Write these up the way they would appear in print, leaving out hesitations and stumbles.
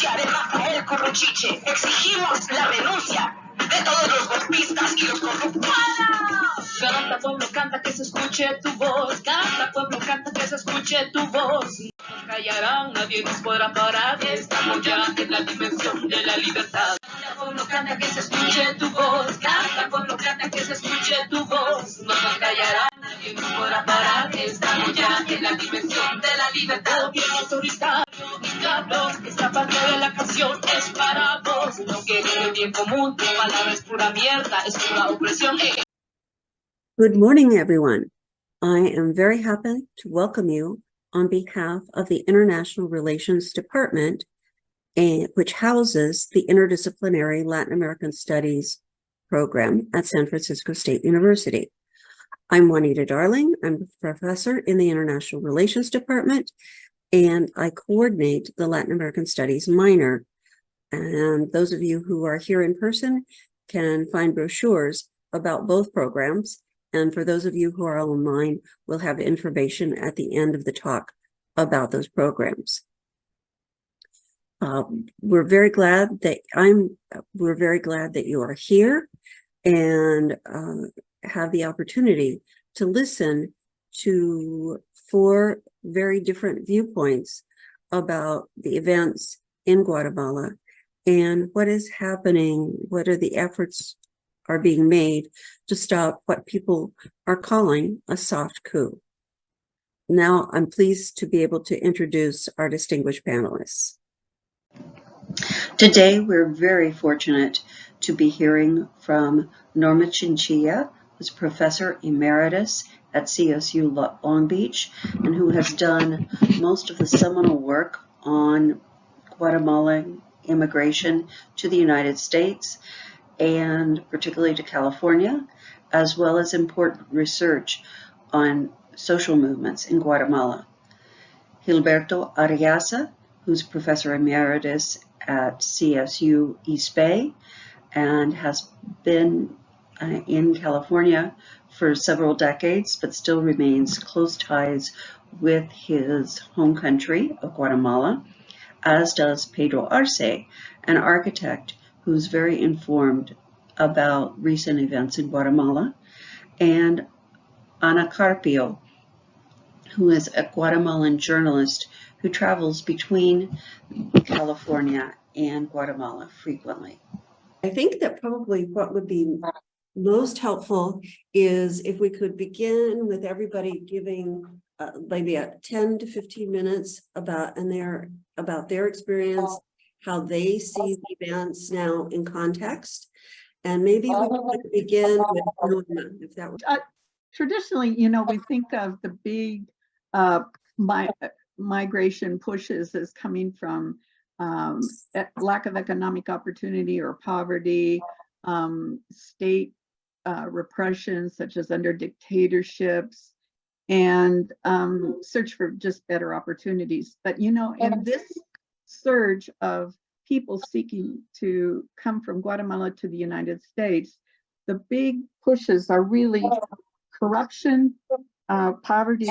denunciaremos el cucuchiche. Exigimos la renuncia de todos los golpistas y los corruptos. Canta pueblo, canta que se escuche tu voz. Canta pueblo, canta que se escuche tu voz. No nos callarán, nadie nos podrá parar. Estamos ya en la dimensión de la libertad. Canta pueblo, canta que se escuche tu voz. Canta pueblo, canta que se escuche tu voz. No nos callarán, nadie nos podrá parar. Estamos ya en la dimensión de la libertad. Gobierno autoritario, diablos, esta parte de la canción es para vos. No quieres el bien común, tu palabra es pura mierda, es pura opresión. Good morning, everyone. I am very happy to welcome you on behalf of the International Relations Department, which houses the Interdisciplinary Latin American Studies program at San Francisco State University. I'm Juanita Darling. I'm a professor in the International Relations Department, and I coordinate the Latin American Studies minor. And those of you who are here in person can find brochures about both programs. And for those of you who are online, we'll have information at the end of the talk about those programs. We're very glad that you are here and have the opportunity to listen to 4 very different viewpoints about the events in Guatemala and what is happening, what are the efforts are being made to stop what people are calling a soft coup. Now, I'm pleased to be able to introduce our distinguished panelists. Today, we're very fortunate to be hearing from Norma Chinchilla, who's Professor Emeritus at CSU Long Beach, and who has done most of the seminal work on Guatemalan immigration to the United States, and particularly to California, as well as important research on social movements in Guatemala. Gilberto Arriaza, who's Professor Emeritus at CSU East Bay and has been in California for several decades, but still remains close ties with his home country of Guatemala, as does Pedro Arce, an architect who's very informed about recent events in Guatemala, and Ana Carpio, who is a Guatemalan journalist who travels between California and Guatemala frequently. I think that probably what would be most helpful is if we could begin with everybody giving maybe 10 to 15 minutes about their experience, how they see the events now in context. And maybe we could begin with Norma, if that was. Traditionally, we think of the big migration pushes as coming from lack of economic opportunity or poverty, state repression, such as under dictatorships, and search for just better opportunities. But, in this surge of people seeking to come from Guatemala to the United States, the big pushes are really corruption, poverty,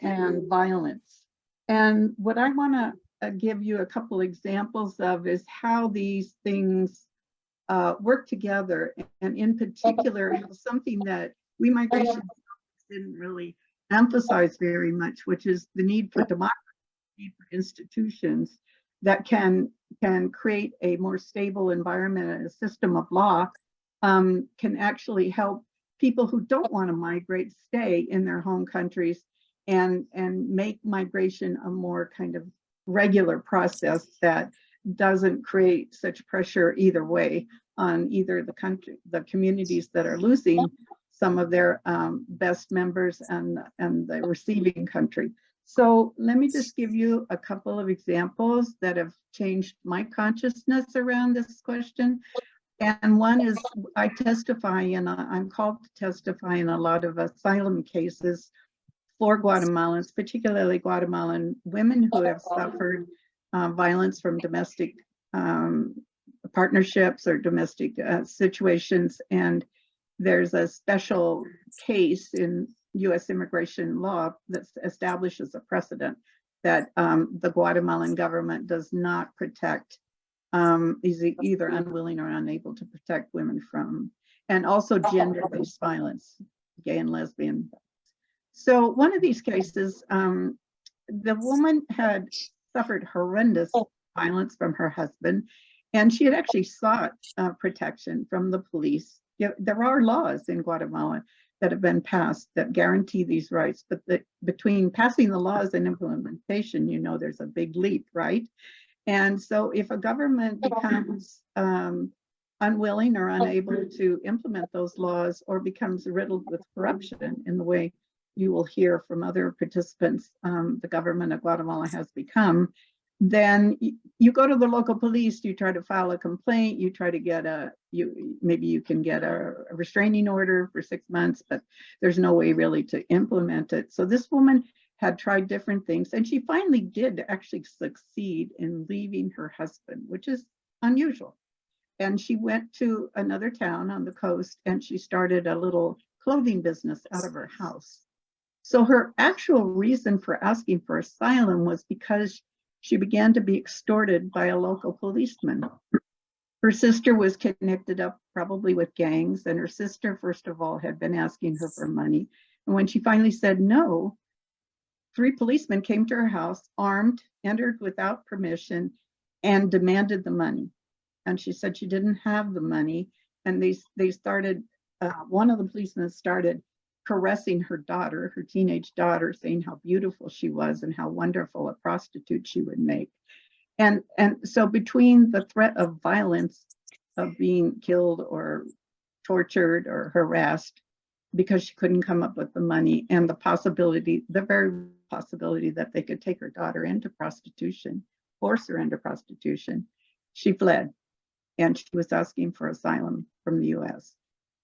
and violence. And what I want to give you a couple examples of is how these things work together. And in particular, something that we migration didn't really emphasize very much, which is the need for democracy, need for institutions that can create a more stable environment and a system of law, can actually help people who don't want to migrate stay in their home countries and make migration a more kind of regular process that doesn't create such pressure either way on either the communities that are losing some of their best members and the receiving country. So let me just give you a couple of examples that have changed my consciousness around this question. And one is I testify, and I'm called to testify in a lot of asylum cases for Guatemalans, particularly Guatemalan women who have suffered violence from domestic partnerships or domestic situations. And there's a special case in U.S. immigration law that establishes a precedent that the Guatemalan government does not protect is either unwilling or unable to protect women from, and also gender-based violence, gay and lesbian. So one of these cases, the woman had suffered horrendous violence from her husband, and she had actually sought protection from the police. There are laws in Guatemala that have been passed that guarantee these rights, but between passing the laws and implementation, you know, there's a big leap, right? And so if a government becomes unwilling or unable to implement those laws, or becomes riddled with corruption in the way you will hear from other participants, the government of Guatemala has become, then you go to the local police, you try to file a complaint, you try to get maybe you can get a restraining order for 6 months, but there's no way really to implement it. So this woman had tried different things, and she finally did actually succeed in leaving her husband, which is unusual. And she went to another town on the coast, and she started a little clothing business out of her house. So her actual reason for asking for asylum was because she began to be extorted by a local policeman. Her sister was connected up probably with gangs, and her sister, first of all, had been asking her for money. And when she finally said no, 3 policemen came to her house, armed, entered without permission, and demanded the money. And she said she didn't have the money. And they started, one of the policemen started caressing her daughter, her teenage daughter, saying how beautiful she was and how wonderful a prostitute she would make. And so between the threat of violence, of being killed or tortured or harassed because she couldn't come up with the money, and the possibility, the very possibility that they could take her daughter into prostitution, force her into prostitution, she fled. And she was asking for asylum from the US.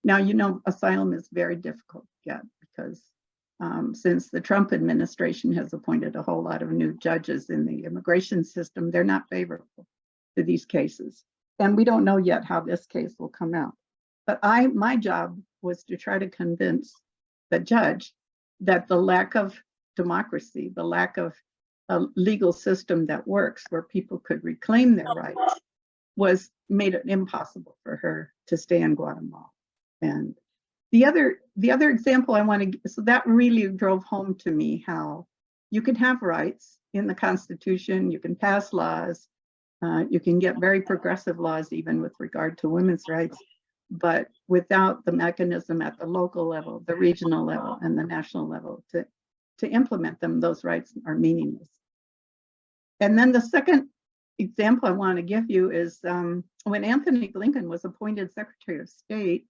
Now, you know, asylum is very difficult to get because since the Trump administration has appointed a whole lot of new judges in the immigration system, they're not favorable to these cases. And we don't know yet how this case will come out. But my job was to try to convince the judge that the lack of democracy, the lack of a legal system that works where people could reclaim their rights, made it impossible for her to stay in Guatemala. And the other example I want to, so that really drove home to me how you can have rights in the Constitution, you can pass laws, you can get very progressive laws even with regard to women's rights, but without the mechanism at the local level, the regional level, and the national level to implement them, those rights are meaningless. And then the second example I want to give you is when Anthony Blinken was appointed Secretary of State,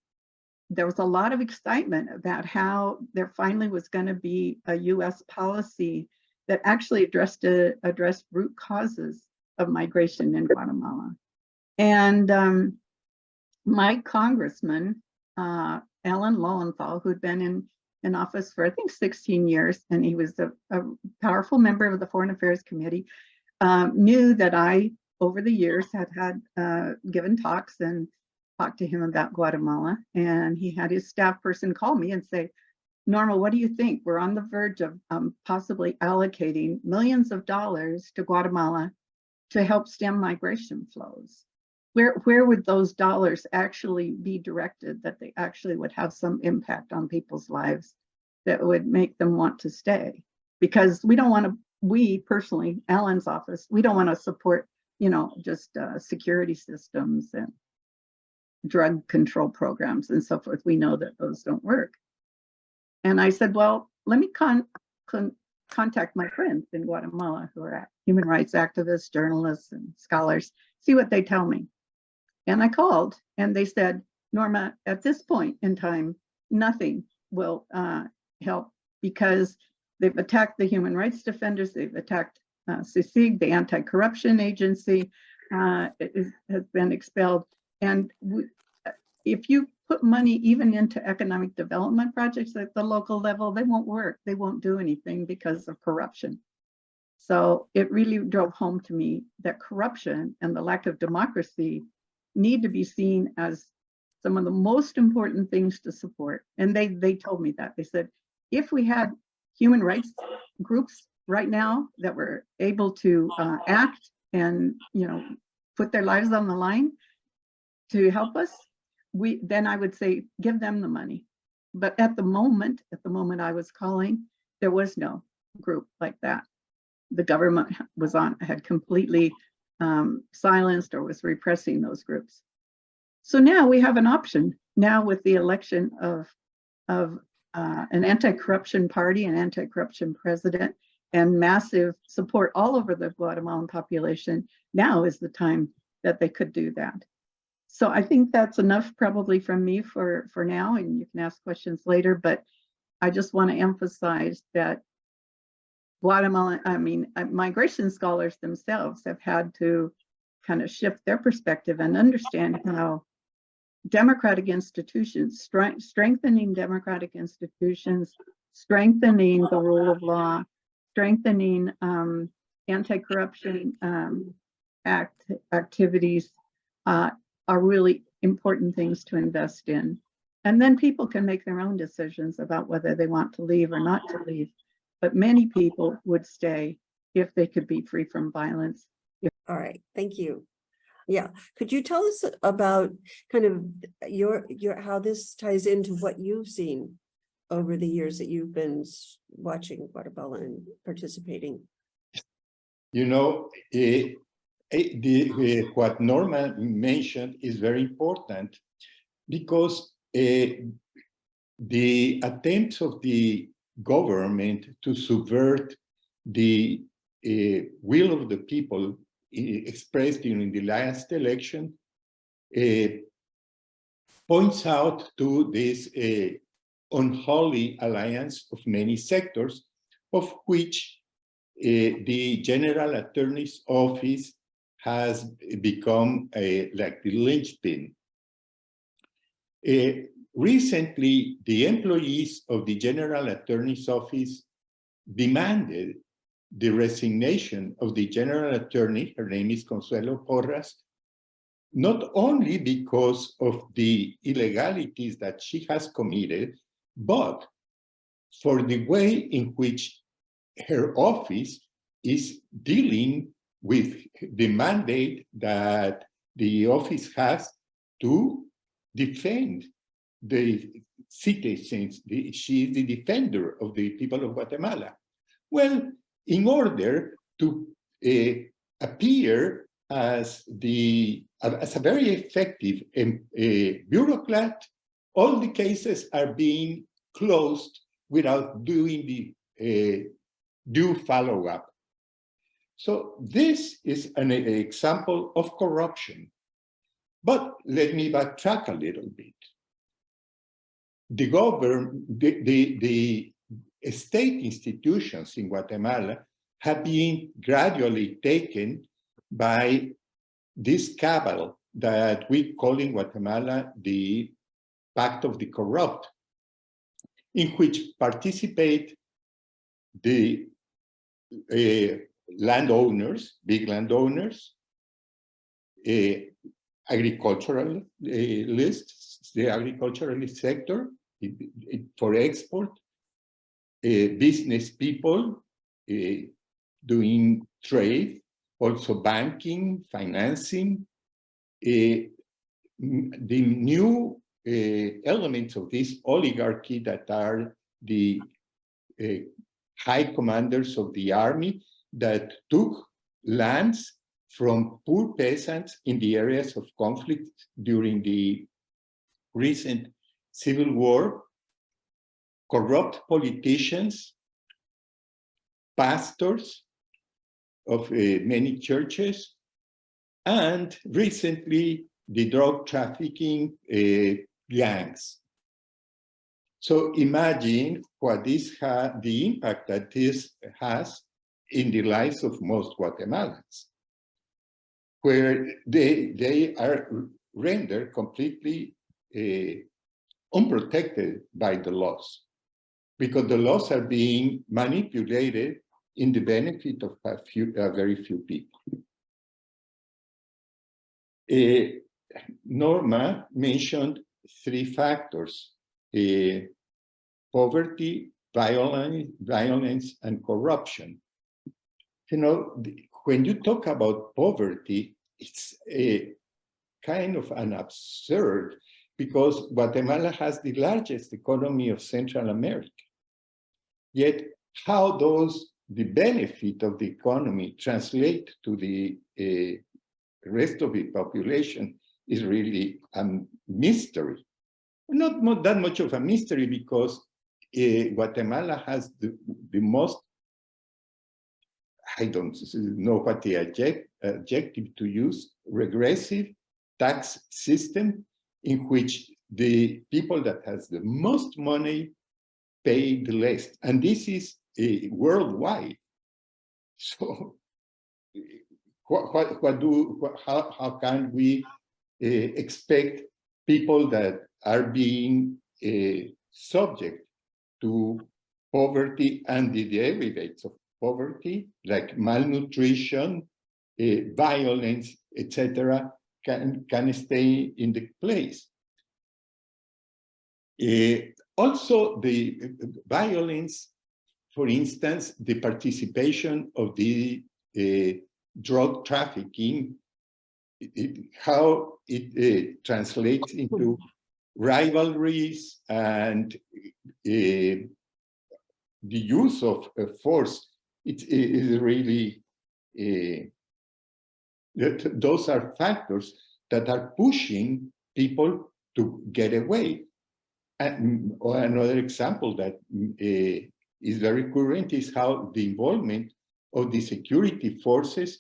there was a lot of excitement about how there finally was going to be a US policy that actually addressed root causes of migration in Guatemala. And my congressman, Alan Lowenthal, who'd been in office for, I think, 16 years, and he was a powerful member of the Foreign Affairs Committee, knew that I, over the years, had given talks and talked to him about Guatemala. And he had his staff person call me and say, Norma, what do you think? We're on the verge of possibly allocating millions of dollars to Guatemala to help stem migration flows. Where would those dollars actually be directed that they actually would have some impact on people's lives that would make them want to stay? Because we don't want to, we personally, Alan's office, we don't want to support, just security systems and drug control programs and so forth. We know that those don't work. And I said, well, let me contact my friends in Guatemala who are human rights activists, journalists, and scholars, see what they tell me. And I called and they said, Norma, at this point in time, nothing will help because they've attacked the human rights defenders, they've attacked CICIG, the anti-corruption agency, has been expelled. And if you put money even into economic development projects at the local level, they won't work. They won't do anything because of corruption. So it really drove home to me that corruption and the lack of democracy need to be seen as some of the most important things to support. And they told me that. They said, if we had human rights groups right now that were able to act and put their lives on the line to help us, then I would say give them the money. But at the moment I was calling, there was no group like that. The government had completely silenced or was repressing those groups. So now we have an option. Now with the election of an anti-corruption party, an anti-corruption president, and massive support all over the Guatemalan population, now is the time that they could do that. So I think that's enough probably from me for now, and you can ask questions later, but I just want to emphasize that migration scholars themselves have had to kind of shift their perspective and understand how democratic institutions, strengthening democratic institutions, strengthening the rule of law, strengthening anti-corruption activities are really important things to invest in. And then people can make their own decisions about whether they want to leave or not to leave. But many people would stay if they could be free from violence. All right, thank you. Yeah, could you tell us about kind of your how this ties into what you've seen over the years that you've been watching Guatemala and participating? You know, what Norma mentioned is very important, because the attempts of the government to subvert the will of the people expressed during the last election points out to this unholy alliance of many sectors, of which the General Attorney's Office has become like the linchpin. Recently, the employees of the General Attorney's Office demanded the resignation of the General Attorney, her name is Consuelo Porras, not only because of the illegalities that she has committed, but for the way in which her office is dealing with the mandate that the office has to defend the citizens. She is the defender of the people of Guatemala. Well, in order to appear as a very effective bureaucrat, all the cases are being closed without doing the due follow-up. So this is an example of corruption. But let me backtrack a little bit. The state institutions in Guatemala have been gradually taken by this cabal that we call in Guatemala the Pact of the Corrupt, in which participate the landowners, big landowners, agriculturalists, the agriculturalist sector for export, business people doing trade, also banking, financing. The new elements of this oligarchy that are the high commanders of the army that took lands from poor peasants in the areas of conflict during the recent civil war, corrupt politicians, pastors of many churches, and recently the drug trafficking gangs. So imagine what the impact that this has in the lives of most Guatemalans, where they are rendered completely unprotected by the laws, because the laws are being manipulated in the benefit of very few people. Norma mentioned three factors: poverty, violence, and corruption. You know, when you talk about poverty, it's a kind of an absurd, because Guatemala has the largest economy of Central America. Yet how does the benefit of the economy translate to the rest of the population is really a mystery. Not that much of a mystery, because Guatemala has the most, I don't know what the adjective to use, regressive tax system, in which the people that has the most money pay the least. And this is worldwide. So how can we expect people that are being subject to poverty and the derivatives of poverty, like malnutrition, violence, etc., can stay in the place? Also, the violence, for instance, the participation of the drug trafficking, how it translates into rivalries and the use of force. It is really, those are factors that are pushing people to get away. And another example that is very current is how the involvement of the security forces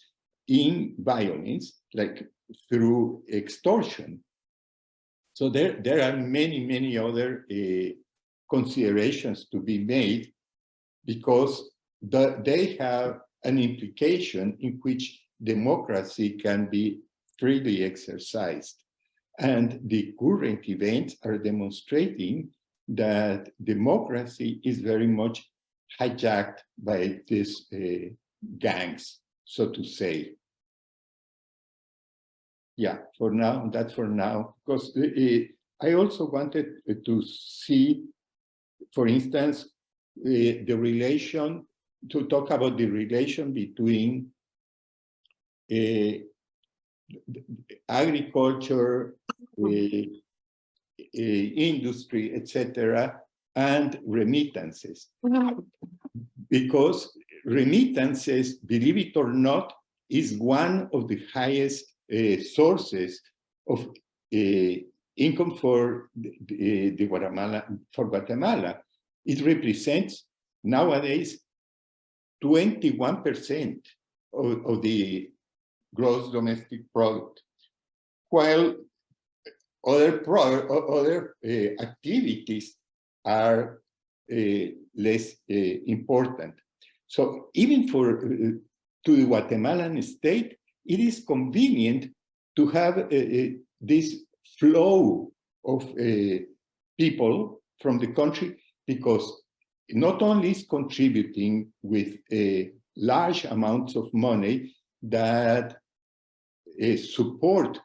in violence, like through extortion. So there are many other considerations to be made, because they have an implication in which democracy can be freely exercised. And the current events are demonstrating that democracy is very much hijacked by these gangs, so to say. Yeah, for now, that's for now. Because I also wanted to see, for instance, the relation, to talk about the relation between agriculture, industry, etc., and remittances. Because remittances, believe it or not, is one of the highest sources of income for Guatemala. It represents nowadays 21% of the gross domestic product, while other activities are less important. So even to the Guatemalan state, it is convenient to have this flow of people from the country, because not only is contributing with large amounts of money that support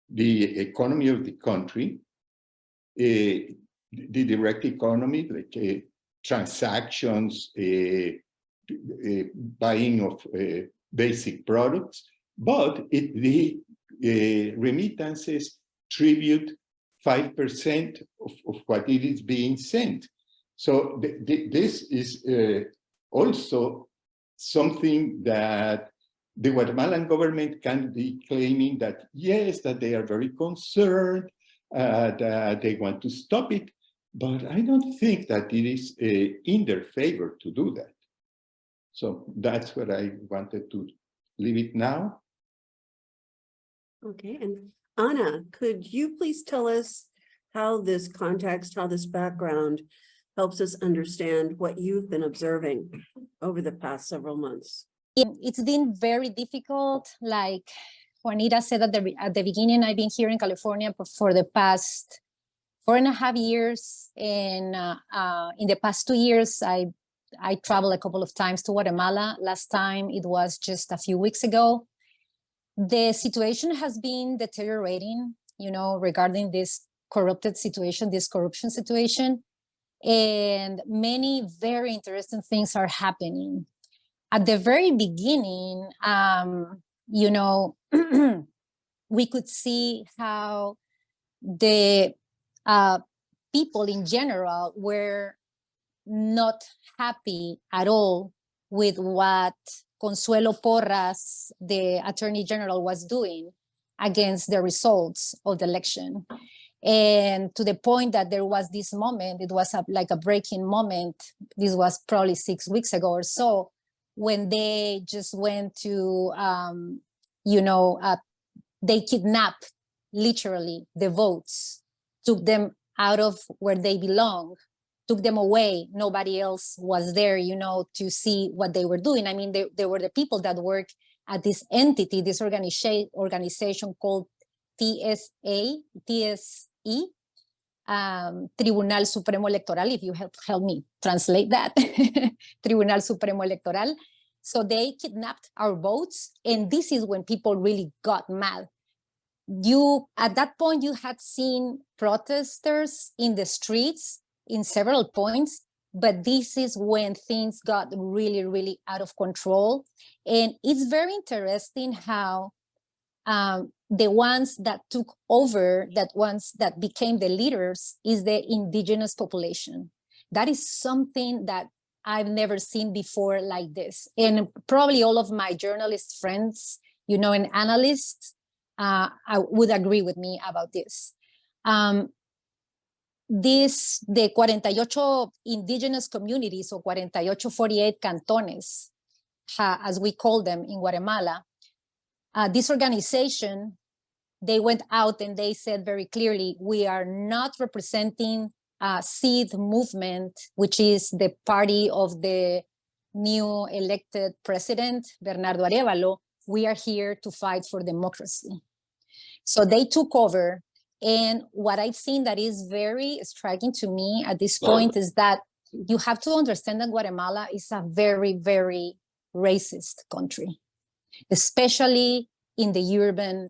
the economy of the country, the direct economy, like transactions, buying of basic products, but the remittances tribute 5% of what it is being sent. So this is also something that the Guatemalan government can be claiming that, yes, that they are very concerned, that they want to stop it, but I don't think that it is in their favor to do that. So that's what I wanted to leave it now. Okay, and Anna, could you please tell us how this context, how this background helps us understand what you've been observing over the past several months? It's been very difficult. Like Juanita said at the beginning, I've been here in California for the past 4.5 years. And in the past 2 years, I traveled a couple of times to Guatemala. Last time it was just a few weeks ago. The situation has been deteriorating, regarding this corrupted situation, this corruption situation. And many very interesting things are happening. At the very beginning, you know, we could see how the people in general were not happy at all with what Consuelo Porras, the Attorney General, was doing against the results of the election. And to the point that there was this moment, it was like a breaking moment. This was probably 6 weeks ago or so, when they just went to, they kidnapped literally the votes, took them out of where they belong, took them away. Nobody else was there, to see what they were doing. I mean, they were the people that work at this entity, this organization called TSE, Tribunal Supremo Electoral, if you help me translate that, Tribunal Supremo Electoral. So they kidnapped our votes, and this is when people really got mad. At that point, you had seen protesters in the streets in several points, but this is when things got really, really out of control. And it's very interesting how the ones that took over, that became the leaders, is the indigenous population. That is something that I've never seen before like this. And probably all of my journalist friends, and analysts, would agree with me about this. The 48 indigenous communities, or 48 cantones, as we call them in Guatemala, this organization, they went out and they said very clearly, we are not representing CID movement, which is the party of the new elected president, Bernardo Arévalo. We are here to fight for democracy. So they took over. And what I've seen that is very striking to me at this point is that you have to understand that Guatemala is a very, very racist country, especially in the urban,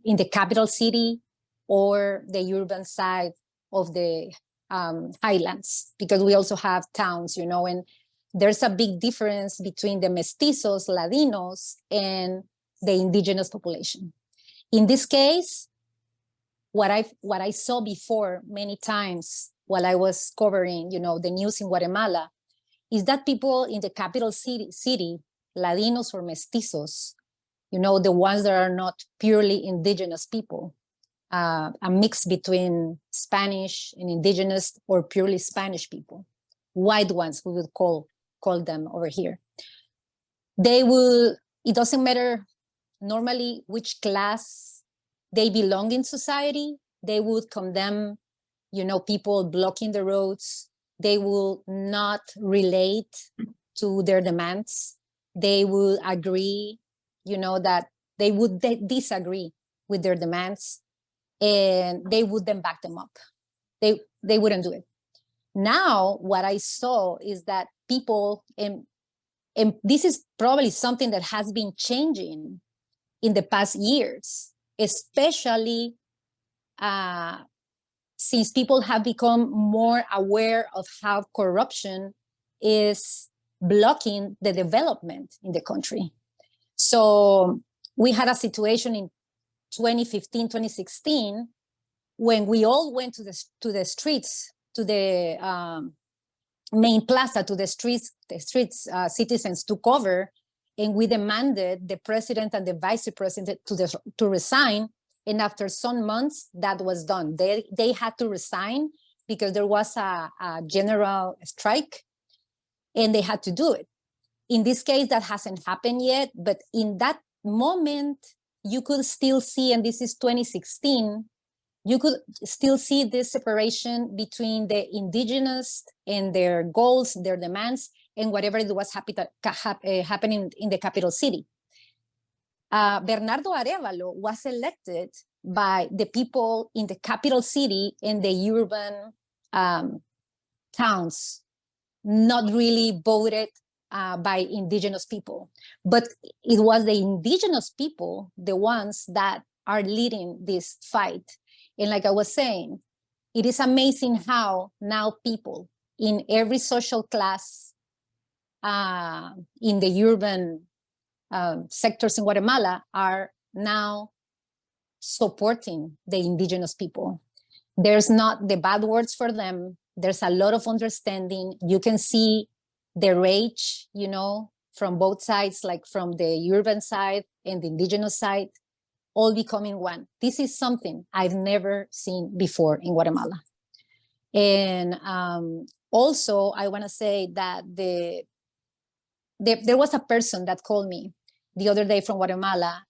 in the capital city or the urban side of the highlands, because we also have towns, and there's a big difference between the mestizos, Ladinos, and the indigenous population. In this case, what I saw before many times while I was covering, the news in Guatemala, is that people in the capital city, Ladinos or mestizos, the ones that are not purely indigenous people, a mix between Spanish and indigenous or purely Spanish people, white ones, we would call them over here. It doesn't matter normally which class they belong in society, they would condemn, people blocking the roads. They will not relate to their demands. They will agree, that they would disagree with their demands, and they would then back them up. They wouldn't do it. Now, what I saw is that people, and this is probably something that has been changing in the past years, especially since people have become more aware of how corruption is blocking the development in the country. So we had a situation in 2015, 2016, when we all went to the streets, to the main plaza, to the streets, citizens took over, and we demanded the president and the vice president to resign. And after some months, that was done. They had to resign because there was a general strike, and they had to do it. In this case, that hasn't happened yet, but in that moment, you could still see, and this is 2016, you could still see this separation between the indigenous and their goals, their demands, and whatever it was happening in the capital city. Bernardo Arévalo was elected by the people in the capital city and the urban towns, not really voted by indigenous people. But it was the indigenous people, the ones that are leading this fight. And like I was saying, it is amazing how now people in every social class, in the urban sectors in Guatemala are now supporting the indigenous people. There's not the bad words for them. There's a lot of understanding. You can see the rage, you know, from both sides, like from the urban side and the indigenous side, all becoming one. This is something I've never seen before in Guatemala. And also, I want to say that there was a person that called me the other day from Guatemala.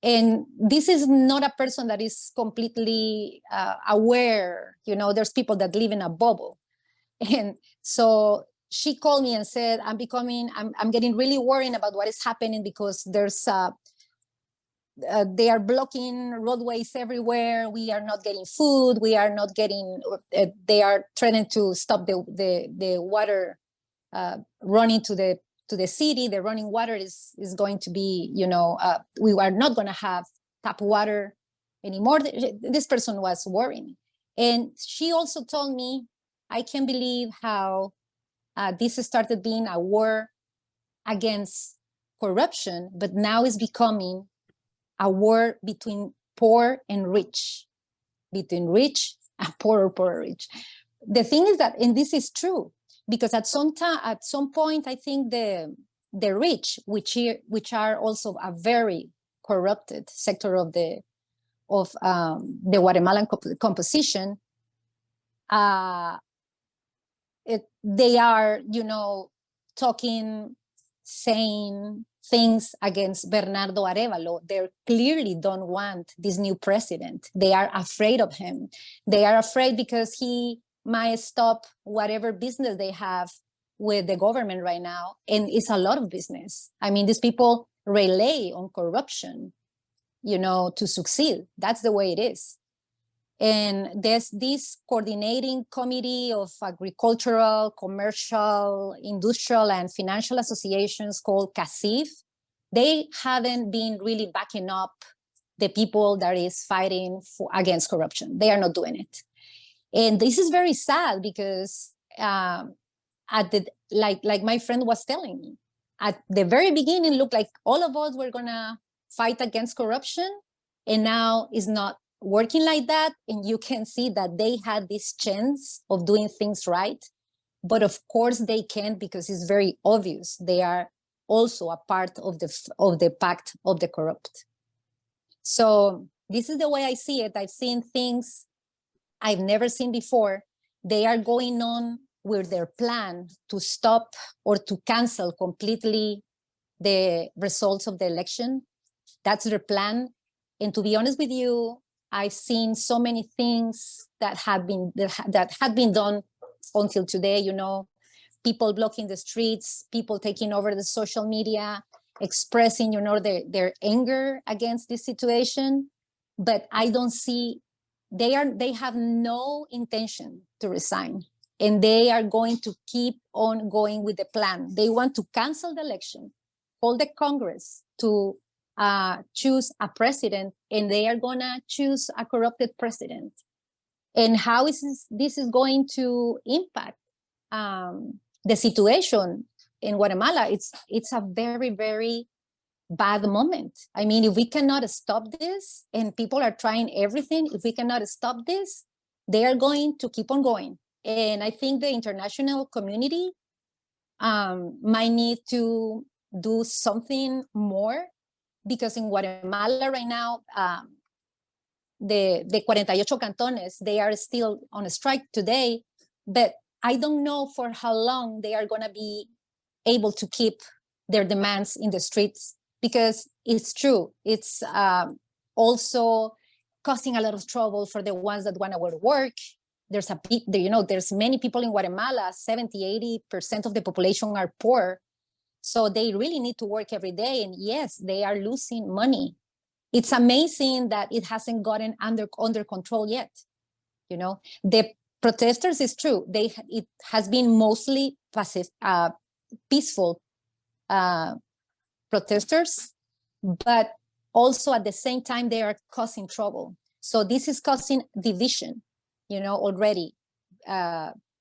And this is not a person that is completely aware. You know, there's people that live in a bubble. And so she called me and said, I'm getting really worried about what is happening because there's they are blocking roadways everywhere. We are not getting food. We are not getting, they are trying to stop the water running to the city. The running water is going to be, you know, we are not going to have tap water anymore. This person was worrying. And she also told me, I can't believe how this started being a war against corruption, but now it's becoming a war between poor and rich, between rich and poor or rich. The thing is that, and this is true, because at some point, I think the rich, which are also a very corrupted sector of the Guatemalan composition, they are, you know, saying things against Bernardo Arévalo. They clearly don't want this new president. They are afraid of him. They are afraid because he might stop whatever business they have with the government right now. And it's a lot of business. I mean, these people rely on corruption, you know, to succeed. That's the way it is. And there's this coordinating committee of agricultural, commercial, industrial, and financial associations called CACIF. They haven't been really backing up the people that is fighting against corruption. They are not doing it. And this is very sad because like my friend was telling me, at the very beginning, it looked like all of us were gonna fight against corruption, and now it's not working like that. And you can see that they had this chance of doing things right, but of course they can't, because it's very obvious they are also a part of the pact of the corrupt. So this is the way I see it. I've seen things I've never seen before. They are going on with their plan to stop or to cancel completely the results of the election. That's their plan. And to be honest with you, I've seen so many things that had been done until today, you know, people blocking the streets, people taking over the social media, expressing, you know, their anger against this situation. But I don't see, they have no intention to resign, and they are going to keep on going with the plan. They want to cancel the election, hold the Congress to choose a president, and they are gonna choose a corrupted president. And how is this is going to impact the situation in Guatemala? It's a very, very bad moment. I mean, if we cannot stop this, and people are trying everything, if we cannot stop this, they are going to keep on going. And I think the international community might need to do something more, because in Guatemala right now, the 48 cantones, they are still on a strike today, but I don't know for how long they are going to be able to keep their demands in the streets, because it's true. It's also causing a lot of trouble for the ones that want to go to work. There's there's many people in Guatemala, 70–80% of the population are poor. So they really need to work every day. And yes, they are losing money. It's amazing that it hasn't gotten under control yet. You know, the protesters, is true. It has been mostly passive, peaceful protesters, but also at the same time, they are causing trouble. So this is causing division, you know, already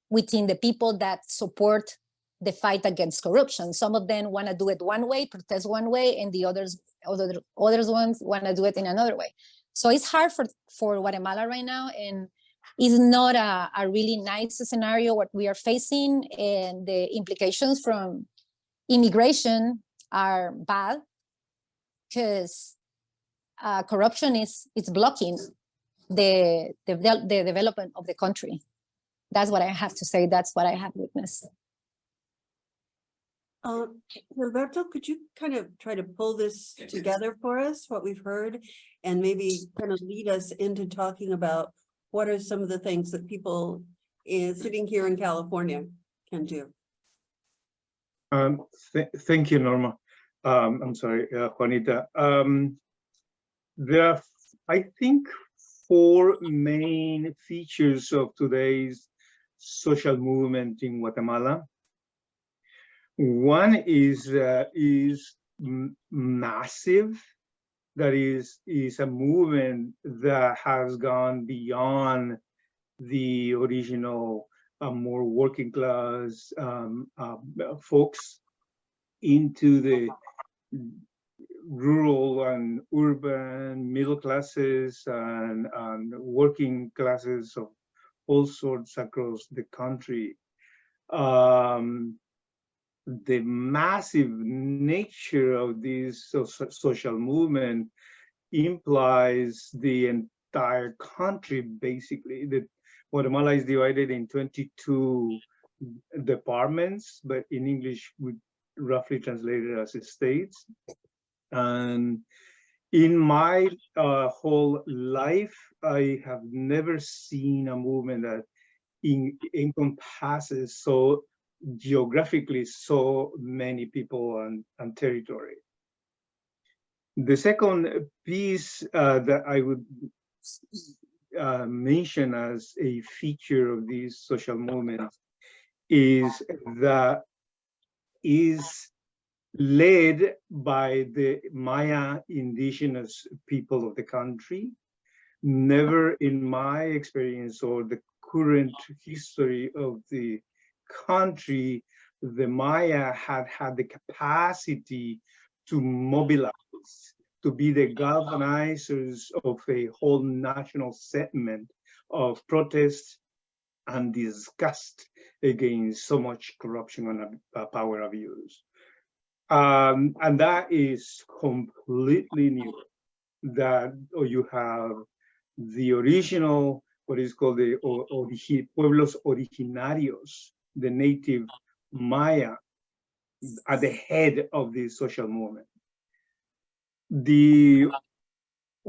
within the people that support the fight against corruption. Some of them want to do it one way, protest one way, and the others ones want to do it in another way. So it's hard for Guatemala right now, and it's not a really nice scenario what we are facing, and the implications from immigration are bad because corruption is blocking the development of the country. That's what I have to say. That's what I have witnessed. Roberto, could you kind of try to pull this together for us, what we've heard, and maybe kind of lead us into talking about what are some of the things that people sitting here in California can do? Thank you, Norma. I'm sorry, Juanita. There are, I think, 4 main features of today's social movement in Guatemala. One is massive. That is a movement that has gone beyond the original more working class folks into the rural and urban middle classes and working classes of all sorts across the country. The massive nature of this social movement implies the entire country, basically. That Guatemala is divided in 22 departments, but in English we roughly translate it as states. And in my whole life, I have never seen a movement that encompasses so geographically so many people and territory. The second piece that I would mention as a feature of these social movements is that is led by the Maya indigenous people of the country. Never in my experience or the current history of the country, the Maya had the capacity to mobilize, to be the galvanizers of a whole national segment of protest and disgust against so much corruption and power abuse. And that is completely new. That you have the original, what is called the pueblos originarios, the native Maya, at the head of this social movement. The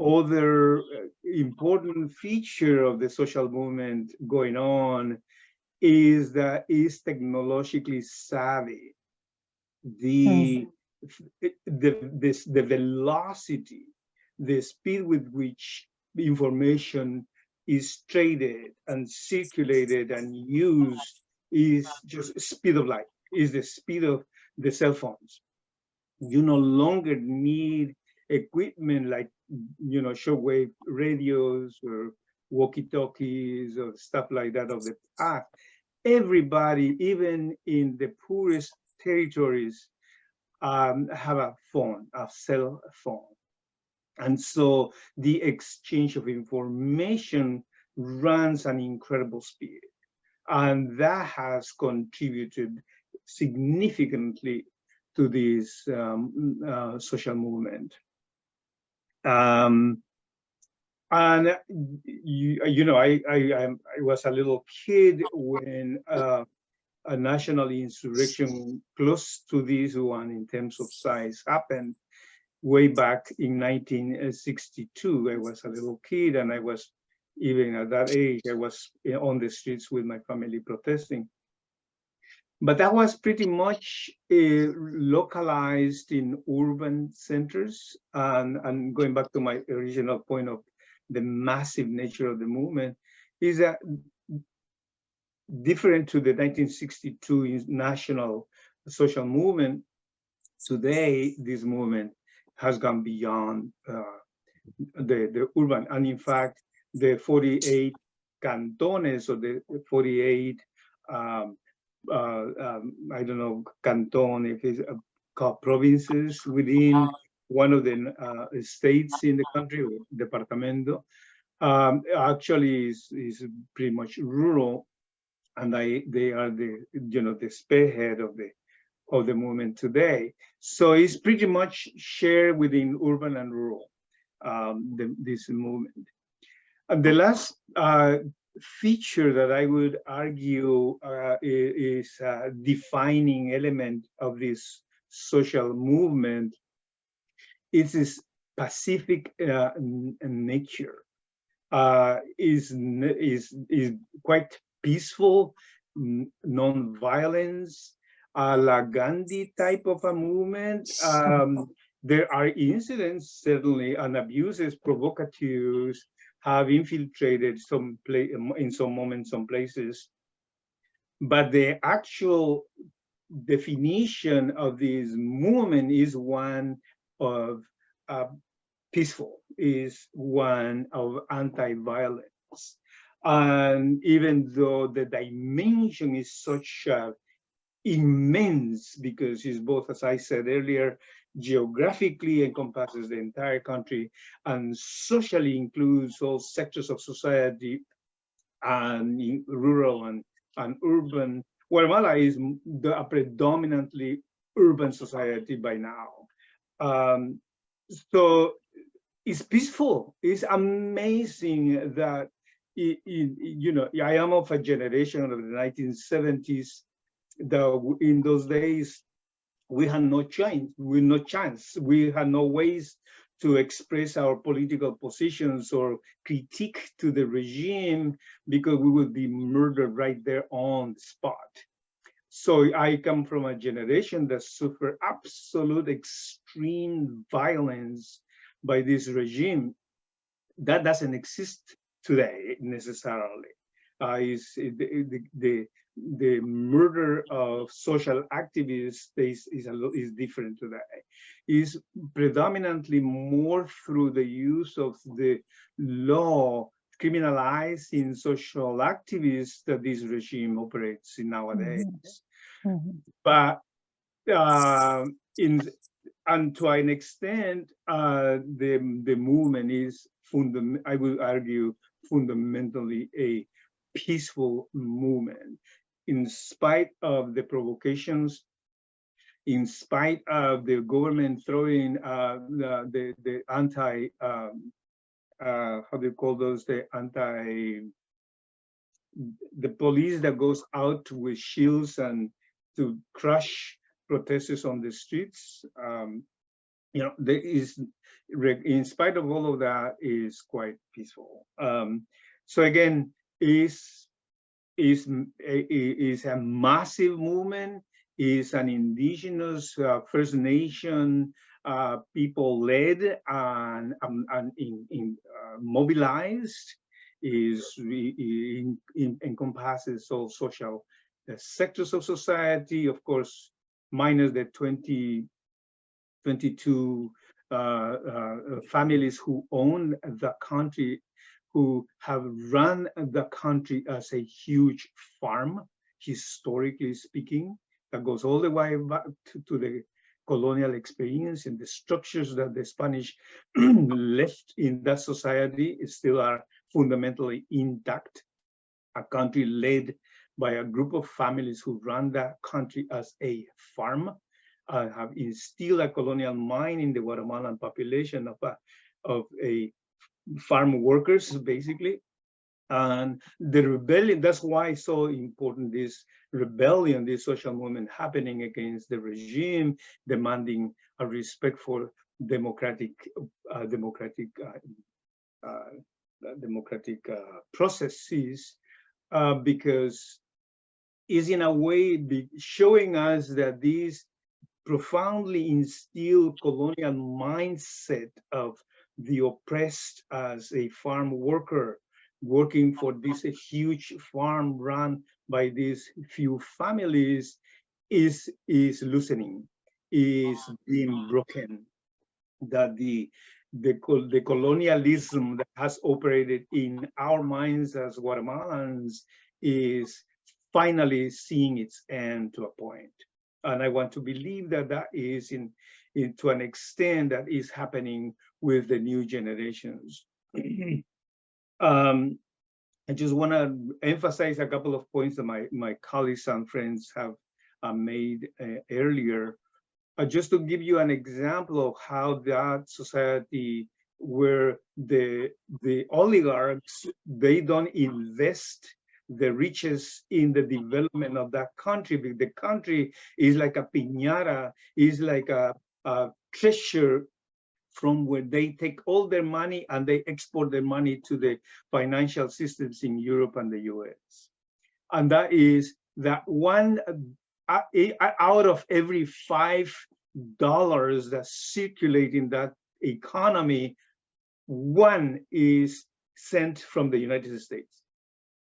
other important feature of the social movement going on is that it's technologically savvy. The velocity, the speed with which information is traded and circulated and used is just speed of light, is the speed of the cell phones. You no longer need equipment like, you know, shortwave radios or walkie-talkies or stuff like that of the past. Everybody, even in the poorest territories, have a phone, a cell phone. And so the exchange of information runs an incredible speed. And that has contributed significantly to this social movement. And you know, I was a little kid when a national insurrection close to this one in terms of size happened way back in 1962. I was a little kid, and I was, even at that age, I was on the streets with my family protesting. But that was pretty much localized in urban centers. And going back to my original point of the massive nature of the movement, is that different to the 1962 national social movement, today this movement has gone beyond the urban. And in fact, the 48 cantones or the 48 I don't know, canton, if it's called provinces within one of the states in the country, or departamento. Actually is pretty much rural, and they are the the spearhead of the movement today. So it's pretty much shared within urban and rural, this movement. And the last feature that I would argue is a defining element of this social movement is this pacific nature. Is quite peaceful, non-violence, la Gandhi type of a movement. There are incidents, certainly, and abuses, provocatives have infiltrated in some moments, some places. But the actual definition of this movement is one of peaceful, is one of anti-violence. And even though the dimension is such immense, because it's both, as I said earlier, geographically encompasses the entire country and socially includes all sectors of society, and in rural and urban. Guatemala is a predominantly urban society by now. So it's peaceful. It's amazing that, I am of a generation of the 1970s. In those days, we had no chance. We had no ways to express our political positions or critique to the regime, because we would be murdered right there on the spot. So I come from a generation that suffered absolute extreme violence by this regime. That doesn't exist today necessarily. The murder of social activists is different today. Is predominantly more through the use of the law criminalizing social activists that this regime operates in nowadays. But and to an extent, the movement is I would argue fundamentally a peaceful movement, in spite of the provocations, in spite of the government throwing the anti how do you call those, the police that goes out with shields and to crush protesters on the streets. There is, in spite of all of that, is quite peaceful. So again, is a massive movement, is an indigenous First Nation people led and mobilized, encompasses all social sectors of society, of course, minus the 22 families who own the country, who have run the country as a huge farm, historically speaking, that goes all the way back to the colonial experience, and the structures that the Spanish left in that society still are fundamentally intact. A country led by a group of families who run that country as a farm, have instilled a colonial mind in the Guatemalan population of a farm workers, basically. And the rebellion, that's why it's so important, this rebellion, this social movement happening against the regime, demanding a respect for democratic processes, because is in a way showing us that these profoundly instilled colonial mindset of the oppressed as a farm worker working for this huge farm run by these few families is loosening, is being broken. That the colonialism that has operated in our minds as Guatemalans is finally seeing its end to a point. And I want to believe that that is to an extent that is happening with the new generations. I just want to emphasize a couple of points that my colleagues and friends have made earlier. Just to give you an example of how that society where the oligarchs, they don't invest the riches in the development of that country, because the country is like a piñata, is like a treasure from where they take all their money and they export their money to the financial systems in Europe and the US. And that is that one out of every $5 that circulate in that economy, one is sent from the United States.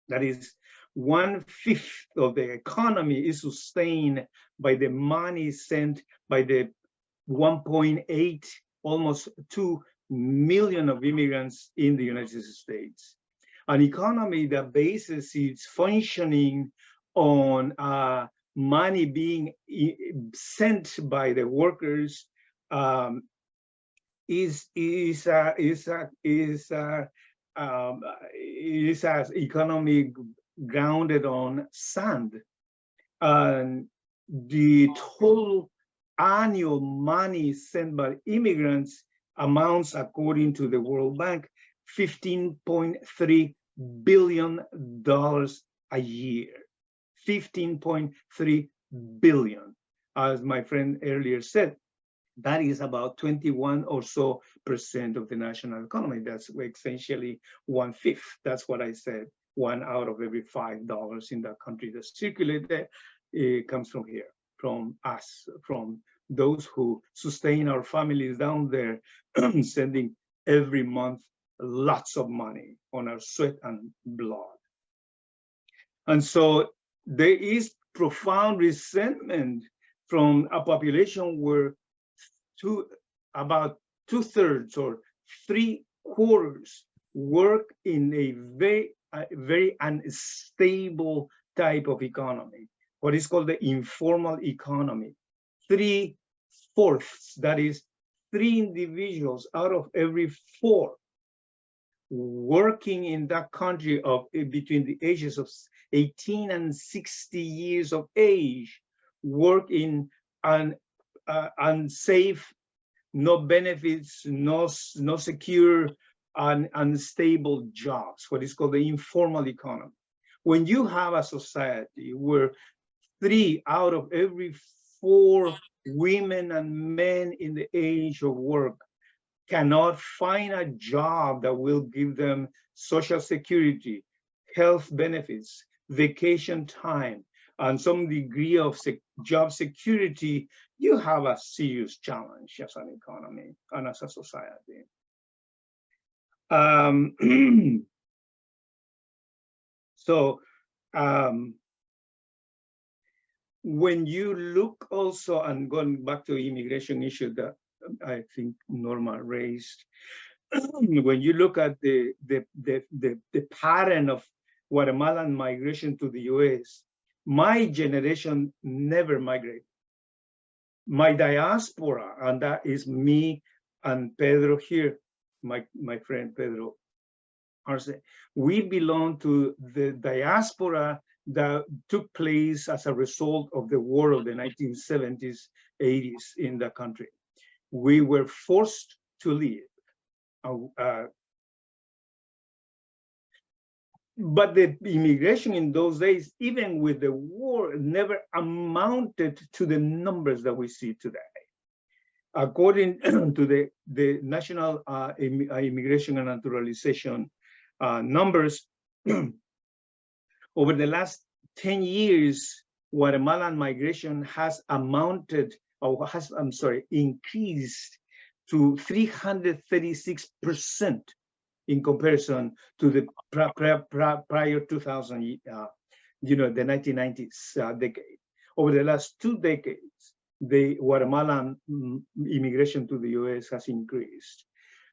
That is 1/5 of the economy is sustained by the money sent by the 1.8, almost 2 million of immigrants in the United States. An economy that bases its functioning on money being sent by the workers is an economy grounded on sand. And the total annual money sent by immigrants amounts, according to the World Bank, $15.3 billion a year. 15.3 billion. As my friend earlier said, that is about 21% or so of the national economy. That's essentially 1/5. That's what I said. 1 out of every $5 in that country that circulate there, it comes from here, from us, from those who sustain our families down there, sending every month lots of money on our sweat and blood. And so there is profound resentment from a population where about 2/3 or 3/4 work in a very unstable type of economy, what is called the informal economy. 3/4, that is 3 individuals out of every 4 working in that country of between the ages of 18 and 60 years of age, work in unsafe, no benefits, no secure, and unstable jobs, what is called the informal economy. When you have a society where 3 out of every 4 women and men in the age of work cannot find a job that will give them social security, health benefits, vacation time, and some degree of job security, you have a serious challenge as an economy and as a society. When you look also, and going back to immigration issue that I think Norma raised, when you look at the pattern of Guatemalan migration to the US, my generation never migrated. My diaspora, and that is me and Pedro here, my friend Pedro Arce, we belong to the diaspora that took place as a result of the war of the 1970s, 80s in the country. We were forced to leave. But the immigration in those days, even with the war, never amounted to the numbers that we see today. According to the National Immigration and Naturalization numbers, over the last 10 years, Guatemalan migration has increased to 336% in comparison to the prior 2000, the 1990s decade. Over the last 2 decades, the Guatemalan immigration to the US has increased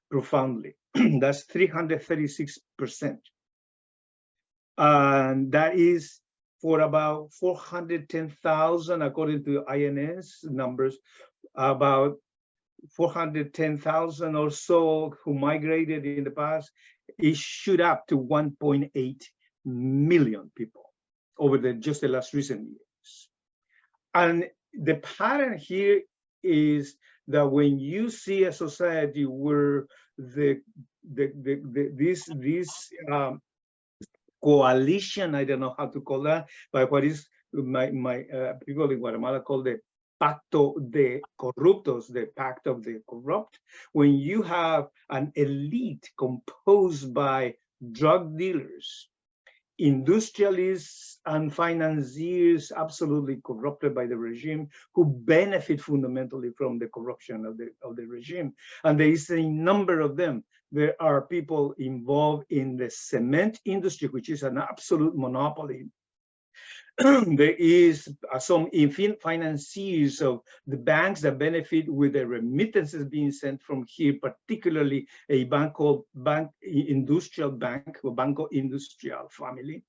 profoundly. That's 336%. And that is for about 410,000, according to INS numbers, about 410,000 or so who migrated in the past. It shoot up to 1.8 million people over just the last recent years. And the pattern here is that when you see a society where this coalition, I don't know how to call that, but what is my people in Guatemala call the pacto de corruptos, the pact of the corrupt, when you have an elite composed by drug dealers, industrialists and financiers absolutely corrupted by the regime, who benefit fundamentally from the corruption of the regime. And there is a number of them. There are people involved in the cement industry, which is an absolute monopoly. There is some financiers of the banks that benefit with the remittances being sent from here, particularly a industrial bank, or Banco Industrial family.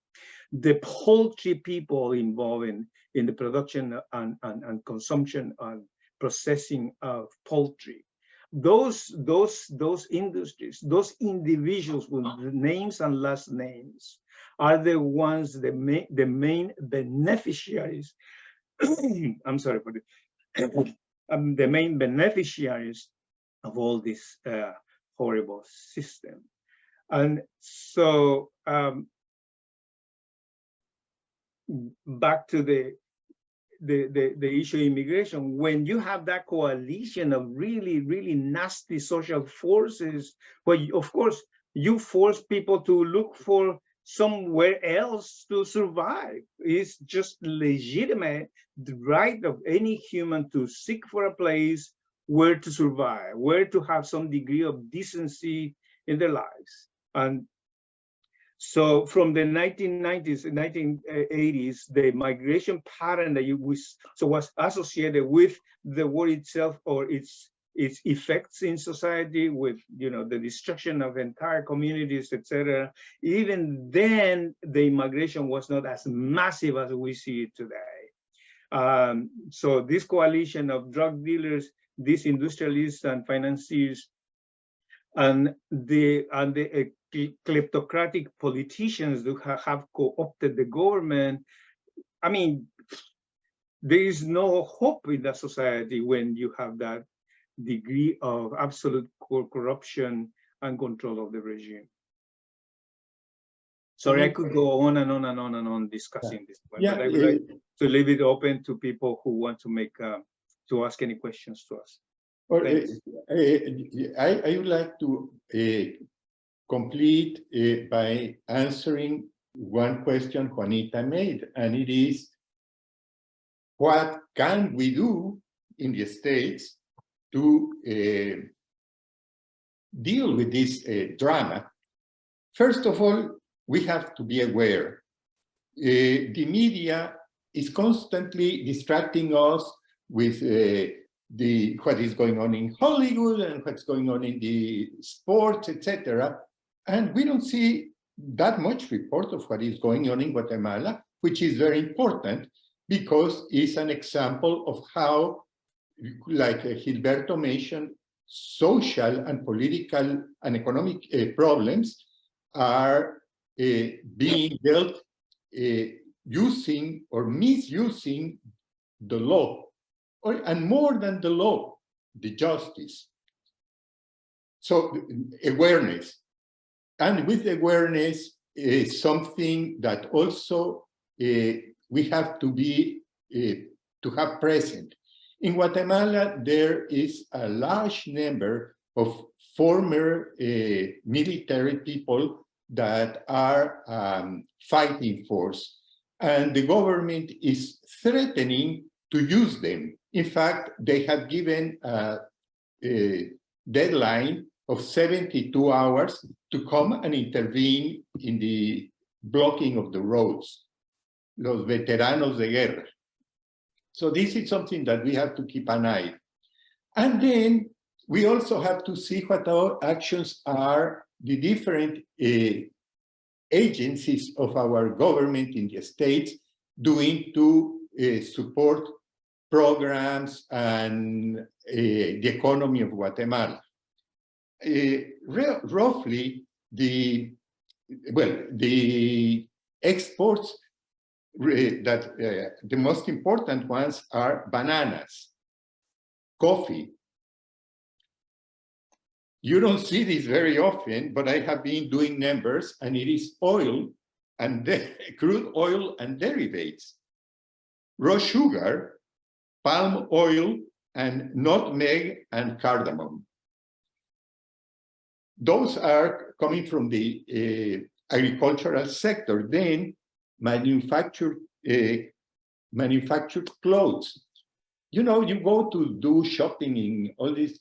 The poultry people involved in the production and consumption and processing of poultry. Those industries, those individuals with names and last names, are the ones, the main beneficiaries. I'm sorry for the main beneficiaries of all this horrible system. And so back to the issue of immigration, when you have that coalition of really, really nasty social forces, well, of course, you force people to look for somewhere else to survive. It's just legitimate the right of any human to seek for a place where to survive, where to have some degree of decency in their lives. And so from the 1990s and 1980s, the migration pattern that was associated with the war itself or its effects in society, with the destruction of entire communities, etc. Even then, the immigration was not as massive as we see it today. So this coalition of drug dealers, these industrialists and financiers, and the kleptocratic politicians who have co-opted the government, I mean, there is no hope in that society when you have that degree of absolute corruption and control of the regime. Sorry, I could go on and on and on and on discussing this point, but I would like to leave it open to people who want to make to ask any questions to us. Or, I would like to complete by answering one question Juanita made, and it is, what can we do in the States to deal with this drama? First of all, we have to be aware. The media is constantly distracting us with what is going on in Hollywood and what's going on in the sports, etc. And we don't see that much report of what is going on in Guatemala, which is very important because it's an example of how, like Gilberto mentioned, social and political and economic problems are being dealt using or misusing the law, and more than the law, the justice. So awareness. And with awareness is something that also we have to be to have present. In Guatemala, there is a large number of former military people that are fighting force, and the government is threatening to use them. In fact, they have given a deadline of 72 hours to come and intervene in the blocking of the roads, los veteranos de guerra. So this is something that we have to keep an eye. And then we also have to see what our actions are, the different agencies of our government in the States doing to support programs and the economy of Guatemala. Roughly, the exports that the most important ones are bananas, coffee. You don't see this very often, but I have been doing numbers, and it is oil and crude oil and derivatives, raw sugar, palm oil, and nutmeg and cardamom. Those are coming from the agricultural sector. Then manufactured clothes. You know, you go to do shopping in all these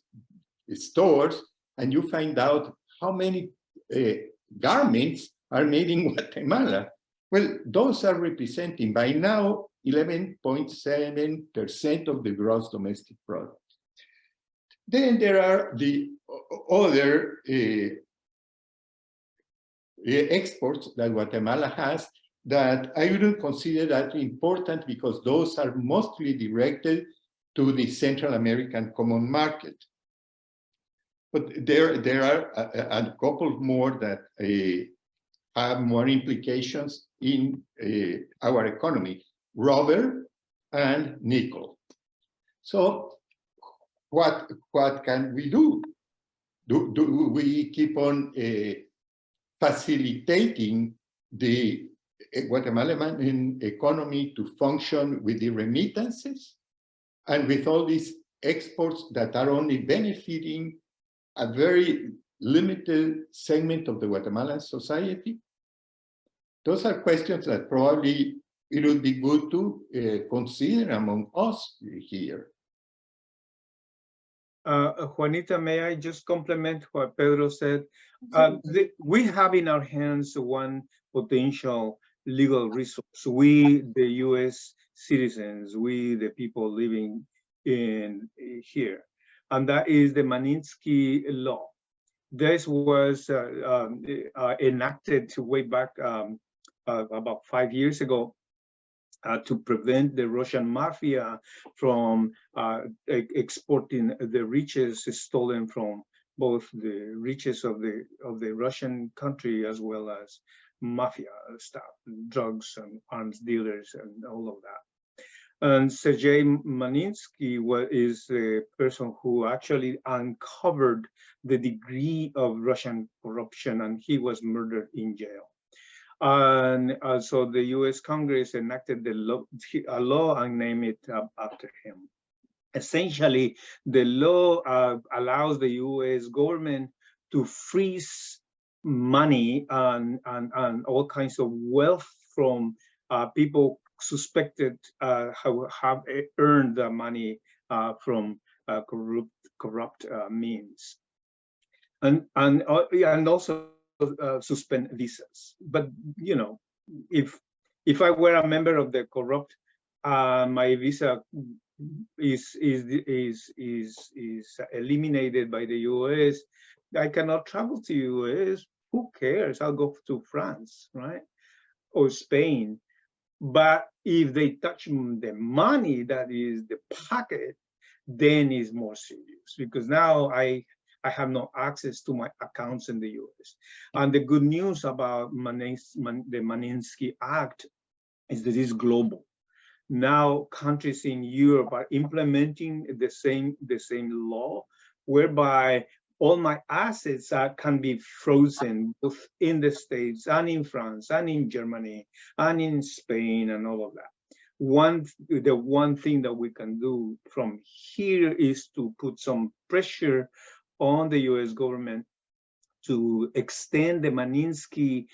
stores, and you find out how many garments are made in Guatemala. Well, those are representing by now 11.7% of the gross domestic product. Then there are the other exports that Guatemala has that I wouldn't consider that important, because those are mostly directed to the Central American common market. But there are a couple more that have more implications in our economy: rubber and nickel. So what can we do? Do we keep on facilitating the Guatemalan economy to function with the remittances and with all these exports that are only benefiting a very limited segment of the Guatemalan society? Those are questions that probably it would be good to consider among us here. Juanita, may I just compliment what Pedro said? We have in our hands one potential legal resource. We, the US citizens, we, the people living in here, and that is the Magnitsky Law. This was enacted way back about 5 years ago to prevent the Russian mafia from exporting the riches stolen from both the riches of the Russian country as well as mafia stuff, drugs and arms dealers and all of that. And Sergei Magnitsky is the person who actually uncovered the degree of Russian corruption, and he was murdered in jail. And so the US Congress enacted a law and named it after him. Essentially, the law allows the US government to freeze money and all kinds of wealth from people suspected have earned the money from corrupt means, and also suspend visas. But you know, if I were a member of the corrupt, my visa is eliminated by the US. I cannot travel to US. Who cares? I'll go to France, right, or Spain. But if they touch the money, that is the pocket, then it's more serious, because now I have no access to my accounts in the US. And the good news about the Magnitsky Act is that it's global. Now countries in Europe are implementing the same law, whereby all my assets can be frozen both in the States and in France and in Germany and in Spain and all of that. The one thing that we can do from here is to put some pressure on the US government to extend the Magnitsky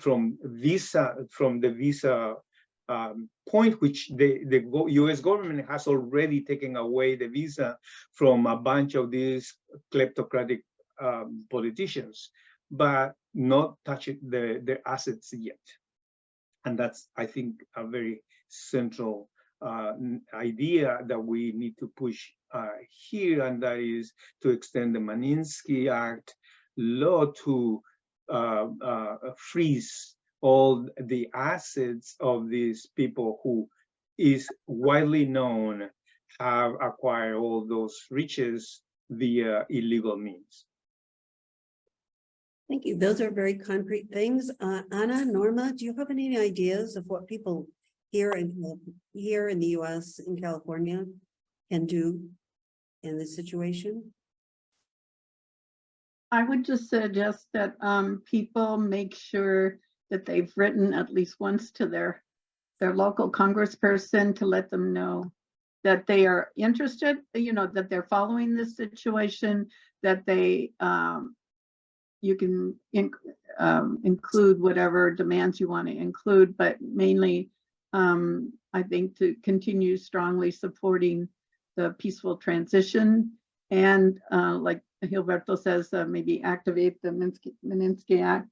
from the visa point, which the US government has already taken away the visa from a bunch of these kleptocratic politicians, but not touching their assets yet. And that's, I think, a very central idea that we need to push here, and that is to extend the Magnitsky Act law to freeze all the assets of these people who is widely known have acquired all those riches via illegal means. Thank you. Those are very concrete things. Ana, Norma, do you have any ideas of what people here in the US, in California, can do in this situation? I would just suggest that people make sure that they've written at least once to their local congressperson to let them know that they are interested, that they're following this situation, that they you can include whatever demands you want to include, but mainly I think to continue strongly supporting the peaceful transition and like Gilberto says, maybe activate the Minsky Act,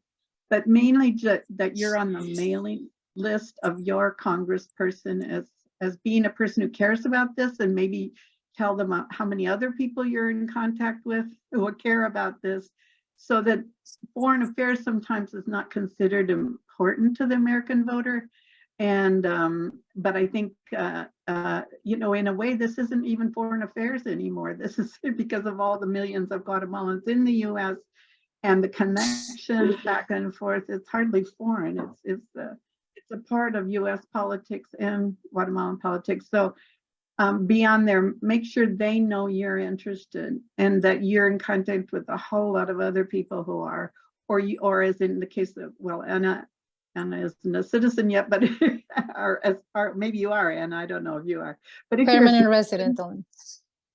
but mainly that you're on the mailing list of your congressperson as being a person who cares about this, and maybe tell them how many other people you're in contact with who will care about this, so that foreign affairs sometimes is not considered important to the American voter. And but I think in a way this isn't even foreign affairs anymore. This is because of all the millions of Guatemalans in the U.S. and the connections back and forth. It's hardly foreign. It's a part of U.S. politics and Guatemalan politics. So beyond there, make sure they know you're interested and that you're in contact with a whole lot of other people who are, or as in the case of, well, Ana isn't a citizen yet, but maybe you are, Anna, I don't know if you are. But if permanent you're resident on.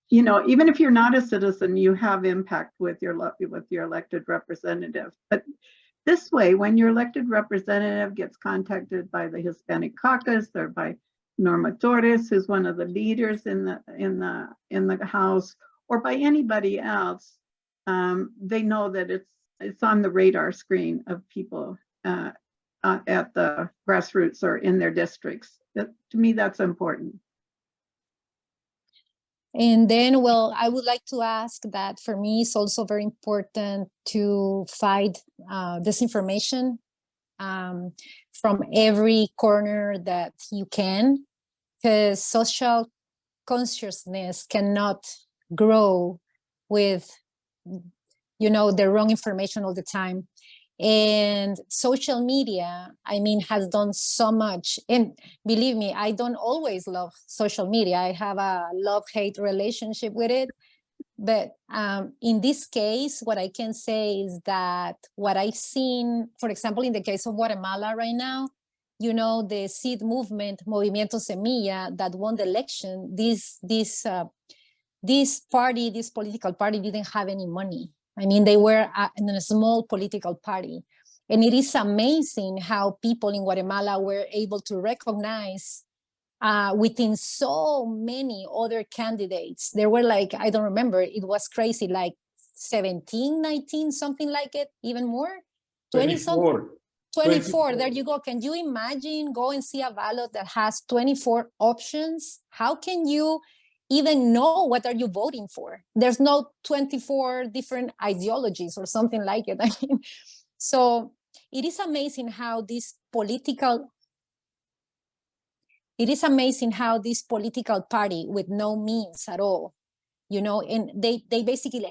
Even if you're not a citizen, you have impact with your elected representative. But this way, when your elected representative gets contacted by the Hispanic Caucus or by Norma Torres, who's one of the leaders in the House, or by anybody else, they know that it's on the radar screen of people at the grassroots or in their districts. To me, that's important. And then, well, I would like to ask that for me, it's also very important to fight disinformation from every corner that you can, because social consciousness cannot grow with, the wrong information all the time. And social media, has done so much. And believe me, I don't always love social media. I have a love-hate relationship with it. But in this case, what I can say is that what I've seen, for example, in the case of Guatemala right now, the seed movement, Movimiento Semilla, that won the election, this political party didn't have any money. They were in a small political party. And it is amazing how people in Guatemala were able to recognize within so many other candidates. There were I don't remember, it was crazy, 17, 19, something like it, even more. 24. 24, there you go. Can you imagine go and see a ballot that has 24 options? How can you even know what are you voting for? There's no 24 different ideologies or something like it. So it is amazing how this political party with no means at all, and they basically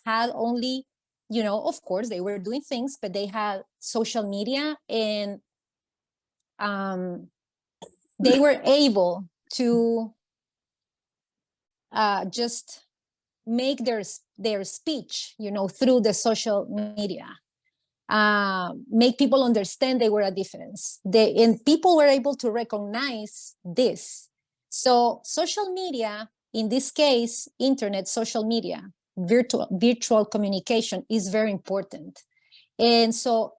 had only, of course they were doing things, but they had social media, and they were able to just make their speech, through the social media, make people understand they were a difference. And people were able to recognize this. So social media, in this case, internet, social media, virtual communication is very important. And so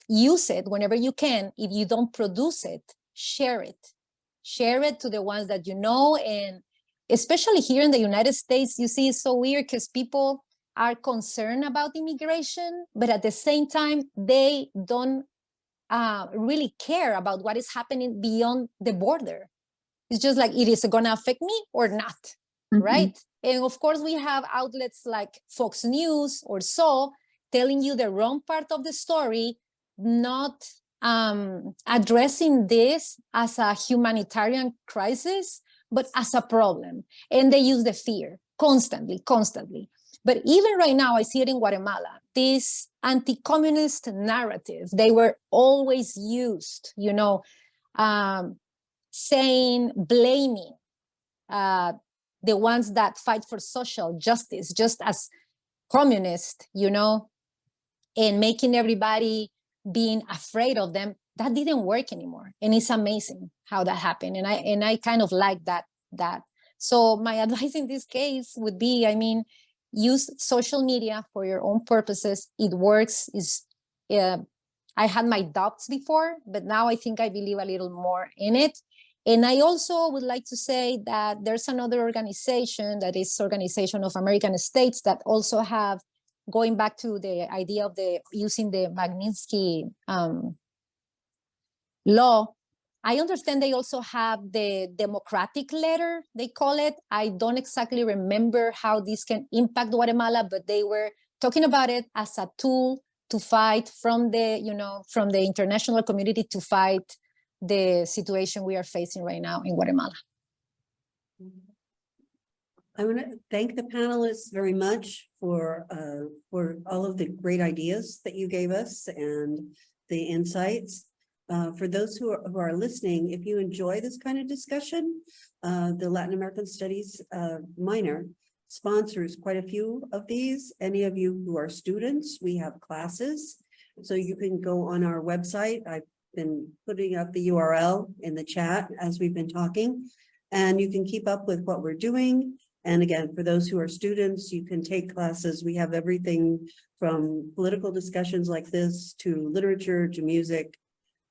use it whenever you can. If you don't produce it, share it. Share it to the ones that you know. And especially here in the United States, you see, it's so weird because people are concerned about immigration, but at the same time, they don't really care about what is happening beyond the border. It's just it is going to affect me or not, right? And of course, we have outlets like Fox News or so telling you the wrong part of the story, not addressing this as a humanitarian crisis, but as a problem. And they use the fear constantly. But even right now, I see it in Guatemala, this anti-communist narrative, they were always used, you know, saying, blaming the ones that fight for social justice, just as communist, you know, and making everybody being afraid of them. That didn't work anymore. And it's amazing how that happened. And I kind of like that. So my advice in this case would be, I mean, use social media for your own purposes. It works. I had my doubts before, but now I think I believe a little more in it. And I also would like to say that there's another organization, that is Organization of American States, that also have, going back to the idea of using the Magnitsky law, I understand they also have the democratic letter, they call it. I don't exactly remember how this can impact Guatemala, but they were talking about it as a tool to fight from the, you know, from the international community to fight the situation we are facing right now in Guatemala. I want to thank the panelists very much for all of the great ideas that you gave us and the insights. For those who are listening, if you enjoy this kind of discussion, the Latin American Studies minor sponsors quite a few of these. Any of you who are students, we have classes. So you can go on our website. I've been putting up the URL in the chat as we've been talking, and you can keep up with what we're doing. And again, for those who are students, you can take classes. We have everything from political discussions like this to literature to music,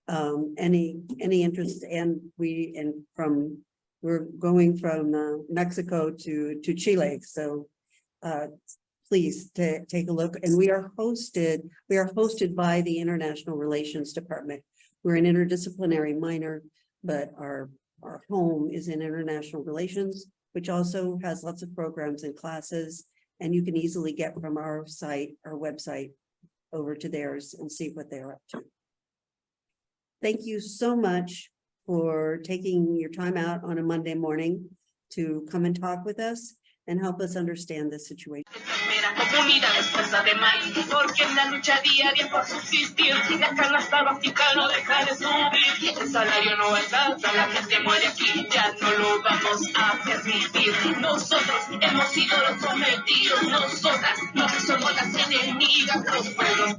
any interest. And we're going from Mexico to Chile. So please take a look. And we are hosted by the International Relations Department. We're an interdisciplinary minor, but our home is in international relations, which also has lots of programs and classes, and you can easily get from our website over to theirs and see what they're up to. Thank you so much for taking your time out on a Monday morning to come and talk with us and help us understand the situation. Comunidades fuerza de maíz, porque en la lucha diaria por subsistir, la canasta básica no deja de subir, el salario no alcanza, la gente muere aquí, ya no lo vamos a permitir. Nosotros hemos sido los sometidos, nosotras no somos las enemigas, los pueblos